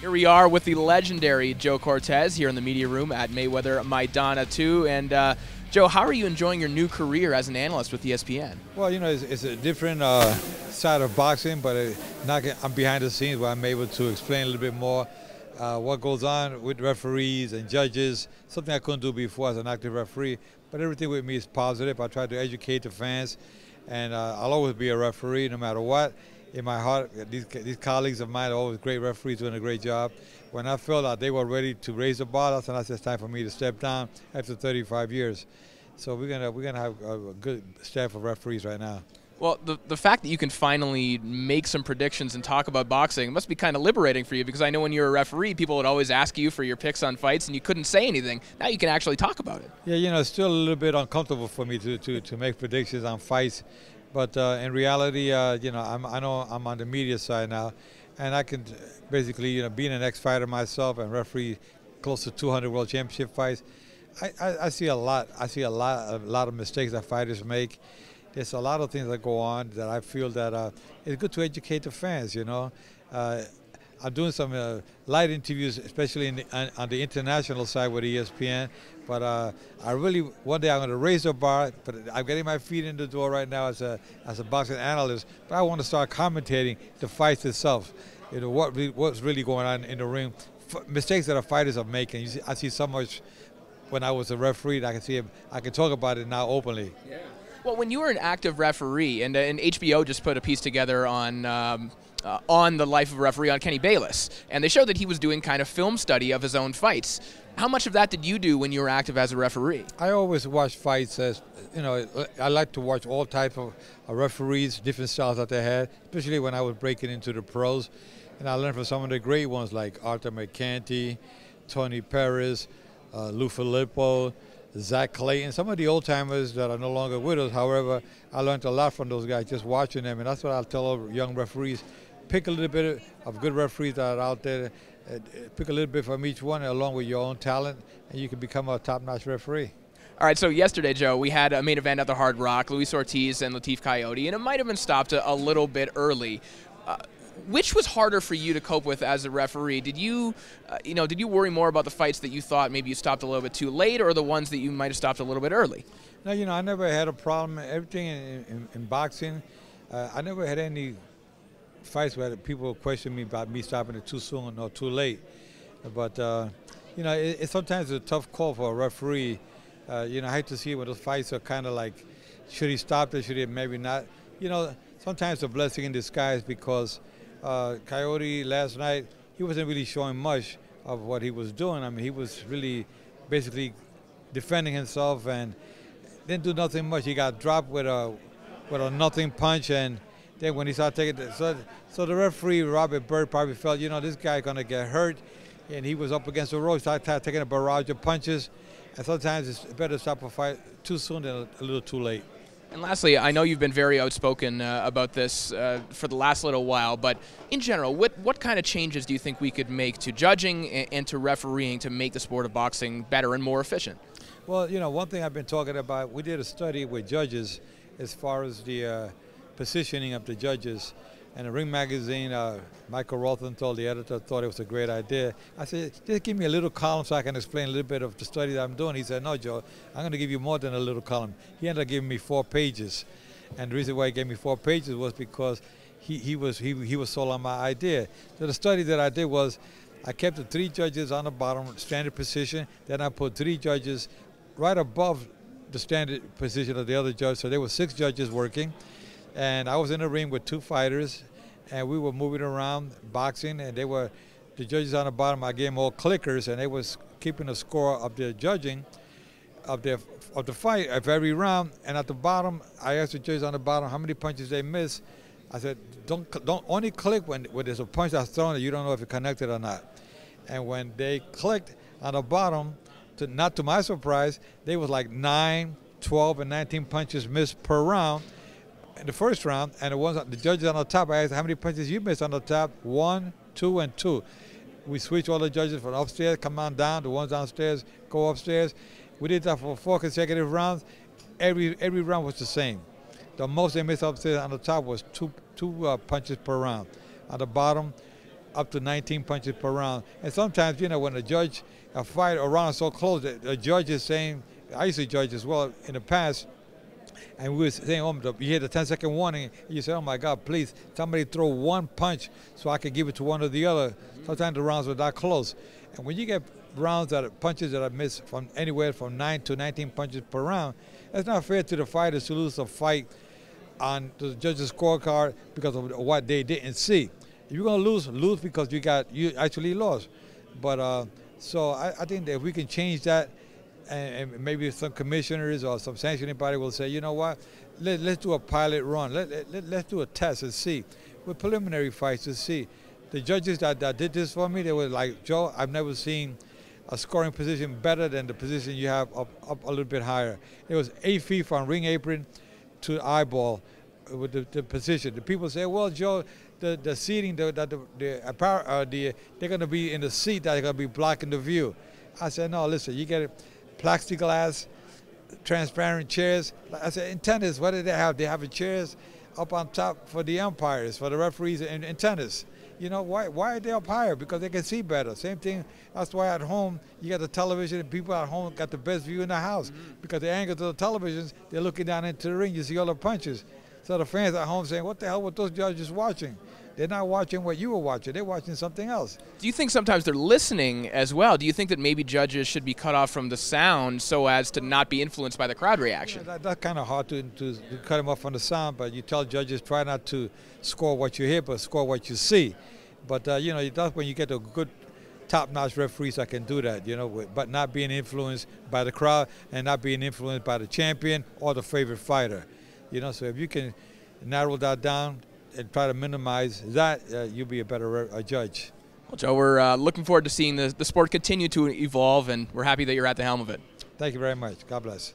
Here we are with the legendary Joe Cortez here in the media room at Mayweather Maidana 2. And Joe, how are you enjoying your new career as an analyst with ESPN? Well, you know, it's a different side of boxing, but I'm behind the scenes where I'm able to explain a little bit more what goes on with referees and judges, something I couldn't do before as an active referee. But everything with me is positive. I try to educate the fans, and I'll always be a referee no matter what. In my heart, these colleagues of mine are always great referees doing a great job. When I felt that they were ready to raise the bar, that's when I said it's time for me to step down after 35 years. So we're gonna have a good staff of referees right now. Well, the fact that you can finally make some predictions and talk about boxing must be kind of liberating for you, because I know when you were a referee, people would always ask you for your picks on fights and you couldn't say anything. Now you can actually talk about it. Yeah, you know, it's still a little bit uncomfortable for me to make predictions on fights. But in reality, you know, I know I'm on the media side now, and I can basically, you know, being an ex-fighter myself and referee close to 200 world championship fights, I see a lot. I see a lot of mistakes that fighters make. There's a lot of things that go on that I feel that it's good to educate the fans. You know, I'm doing some light interviews, especially on the international side with ESPN. But I really, one day I'm going to raise the bar. But I'm getting my feet in the door right now as a boxing analyst. But I want to start commentating the fights itself. You know, what's really going on in the ring, mistakes that the fighters are making. I see so much when I was a referee that I can talk about it now openly. Yeah. Well, when you were an active referee, and HBO just put a piece together on the life of a referee on Kenny Bayless, and they showed that he was doing kind of film study of his own fights. How much of that did you do when you were active as a referee? I always watch fights as, you know, I like to watch all types of referees, different styles that they had, especially when I was breaking into the pros. And I learned from some of the great ones like Arthur McCanty, Tony Perez, Lou Filippo, Zach Clayton, some of the old-timers that are no longer with us. However, I learned a lot from those guys just watching them, and that's what I'll tell all young referees. Pick a little bit of good referees that are out there, pick a little bit from each one along with your own talent, and you can become a top-notch referee. All right, so yesterday, Joe, we had a main event at the Hard Rock, Luis Ortiz and Latif Coyote, and it might have been stopped a little bit early. Which was harder for you to cope with as a referee? Did you, did you worry more about the fights that you thought maybe you stopped a little bit too late, or the ones that you might have stopped a little bit early? No, you know, I never had a problem. Everything in boxing, I never had any fights where people question me about me stopping it too soon or too late. But you know, it's sometimes a tough call for a referee. You know, I hate to see when those fights are kind of like, should he stop it? Should he maybe not? You know, sometimes a blessing in disguise, because Coyote last night, he wasn't really showing much of what he was doing. I mean, he was really basically defending himself and didn't do nothing much. He got dropped with a nothing punch, and then when he started taking it, so the referee, Robert Bird, probably felt, you know, this guy's gonna get hurt, and he was up against the ropes, started taking a barrage of punches, and sometimes it's better to stop a fight too soon than a little too late. And lastly, I know you've been very outspoken about this for the last little while, but in general, what kind of changes do you think we could make to judging and to refereeing to make the sport of boxing better and more efficient? Well, you know, one thing I've been talking about, we did a study with judges as far as the positioning of the judges. And the Ring magazine, Michael Rothenthal, the editor, thought it was a great idea. I said, just give me a little column so I can explain a little bit of the study that I'm doing. He said, no, Joe, I'm going to give you more than a little column. He ended up giving me 4 pages. And the reason why he gave me 4 pages was because he was sold on my idea. So the study that I did was, I kept the 3 judges on the bottom, standard position. Then I put 3 judges right above the standard position of the other judge. So there were 6 judges working. And I was in the ring with 2 fighters, and we were moving around boxing, and the judges on the bottom, I gave them all clickers, and they was keeping a score of their judging of the fight of every round. And at the bottom, I asked the judges on the bottom how many punches they missed. I said, don't only click when there's a punch that's thrown that you don't know if it connected or not. And when they clicked on the bottom, not to my surprise, they was like 9, 12, and 19 punches missed per round in the first round. And the judges on the top, I asked how many punches you missed on the top. 1, 2, and 2. We switched all the judges from upstairs, come on down. The ones downstairs go upstairs. We did that for 4 consecutive rounds. Every round was the same. The most they missed upstairs on the top was two punches per round. On the bottom, up to 19 punches per round. And sometimes, you know, when a fight or round is so close, the judge is saying, I used to judge as well in the past, and we were saying, oh, you hear the 10-second warning, and you say, oh my God, please, somebody throw one punch so I can give it to one or the other. Sometimes the rounds were that close. And when you get punches that are missed from anywhere from 9 to 19 punches per round, it's not fair to the fighters to lose a fight on the judge's scorecard because of what they didn't see. If you're going to lose because you actually lost. But so I think that if we can change that, and maybe some commissioners or some sanctioning body will say, you know what, let's do a pilot run. Let's do a test and see. With preliminary fights to see. The judges that did this for me, they were like, Joe, I've never seen a scoring position better than the position you have up a little bit higher. It was 8 feet from ring apron to eyeball with the position. The people say, well, Joe, the seating, they're going to be in the seat that they're going to be blocking the view. I said, no, listen, you get plexiglass, transparent chairs. I said, in tennis, what do they have? They have chairs up on top for the umpires, for the referees in tennis. You know, why are they up higher? Because they can see better. Same thing, that's why at home, you got the television, and people at home got the best view in the house. Because the angle to the televisions, they're looking down into the ring, you see all the punches. So the fans at home saying, what the hell were those judges watching? They're not watching what you were watching. They're watching something else. Do you think sometimes they're listening as well? Do you think that maybe judges should be cut off from the sound so as to not be influenced by the crowd reaction? Yeah, that's kind of hard to cut them off from the sound, but you tell judges try not to score what you hear, but score what you see. But, you know, that's when you get a good top-notch referees that can do that, you know, but not being influenced by the crowd and not being influenced by the champion or the favorite fighter. You know, so if you can narrow that down and try to minimize that, you'll be a better judge. Well, Joe, we're looking forward to seeing the sport continue to evolve, and we're happy that you're at the helm of it. Thank you very much. God bless.